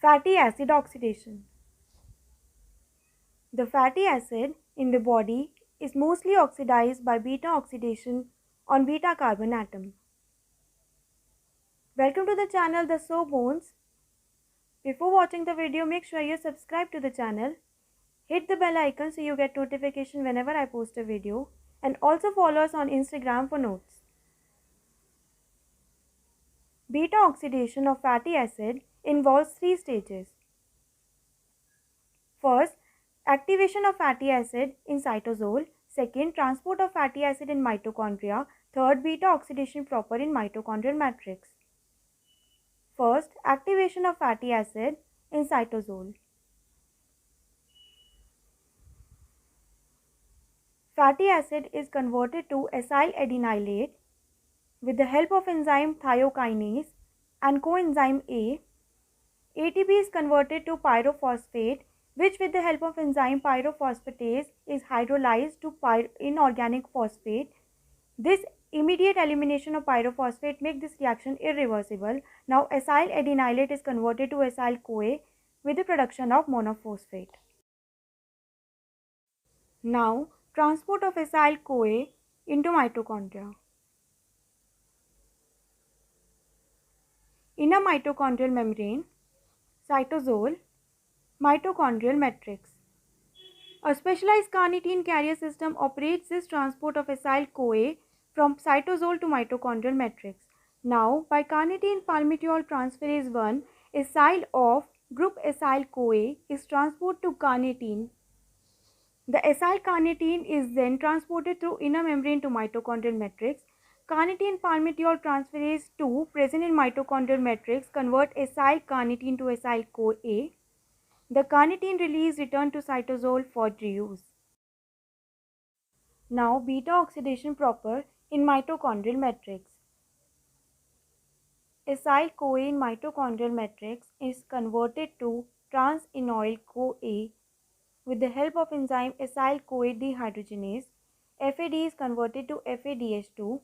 Fatty acid oxidation. The fatty acid in the body is mostly oxidized by beta oxidation on beta carbon atom. Welcome to the channel The So Bones. Before watching the video, make sure you subscribe to the channel. Hit the bell icon so you get notification whenever I post a video, and also follow us on Instagram for notes. Beta oxidation of fatty acid involves three stages. First, activation of fatty acid in cytosol. Second, transport of fatty acid in mitochondria. Third, beta oxidation proper in mitochondrial matrix. First, activation of fatty acid in cytosol. Fatty acid is converted to acyl adenylate with the help of enzyme thiokinase and coenzyme A. ATP is converted to pyrophosphate, which with the help of enzyme pyrophosphatase is hydrolyzed to inorganic phosphate. This immediate elimination of pyrophosphate makes this reaction irreversible. Now acyl adenylate is converted to acyl-CoA with the production of monophosphate. Now transport of acyl-CoA into mitochondria. Inner mitochondrial membrane, cytosol, mitochondrial matrix. A specialized carnitine carrier system operates this transport of acyl-CoA from cytosol to mitochondrial matrix. Now, by carnitine palmitoyl transferase 1, acyl of group acyl-CoA is transported to carnitine. The acyl carnitine is then transported through inner membrane to mitochondrial matrix. Carnitine palmitoyl transferase 2 present in mitochondrial matrix convert acyl carnitine to acyl-CoA. The carnitine release return to cytosol for reuse. Now beta oxidation proper in mitochondrial matrix. Acyl-CoA in mitochondrial matrix is converted to trans-enoyl-CoA with the help of enzyme acyl-CoA dehydrogenase. FAD is converted to FADH2.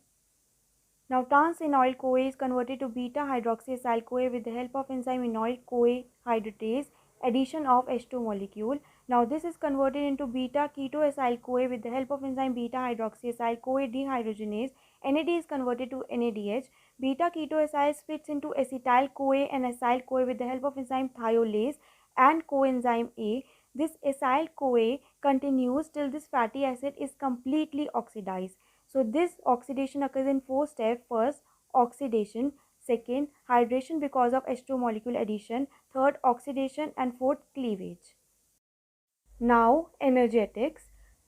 Now trans-enoyl-CoA is converted to beta-hydroxyacyl-CoA with the help of enzyme enoyl-CoA hydratase, addition of H2 molecule. Now this is converted into beta-ketoacyl-CoA with the help of enzyme beta-hydroxyacyl-CoA dehydrogenase. NAD is converted to NADH. Beta-ketoacyl splits into acetyl-CoA and acyl-CoA with the help of enzyme thiolase and coenzyme A. This acyl-CoA continues till this fatty acid is completely oxidized. So this oxidation occurs in 4 steps. First, oxidation. Second, hydration because of H2 molecule addition. Third, oxidation, and fourth, cleavage. Now, energetics.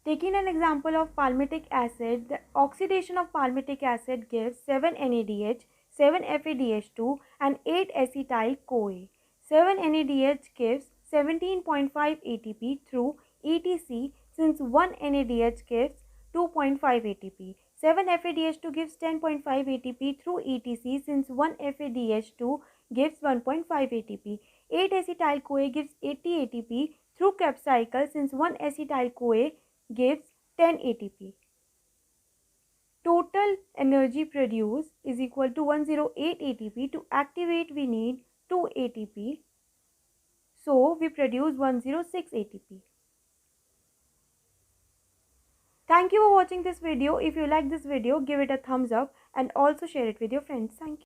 Taking an example of palmitic acid, the oxidation of palmitic acid gives 7 NADH, 7 FADH2 and 8 acetyl-CoA. 7 NADH gives 17.5 ATP through ETC since 1 NADH gives 2.5 ATP. 7 FADH2 gives 10.5 ATP through ETC since 1 FADH2 gives 1.5 ATP. 8 acetyl-CoA gives 80 ATP through Krebs cycle since 1 acetyl-CoA gives 10 ATP. Total energy produced is equal to 108 ATP. To activate we need 2 ATP. So we produce 106 ATP. Thank you for watching this video. If you like this video, give it a thumbs up and also share it with your friends. Thank you.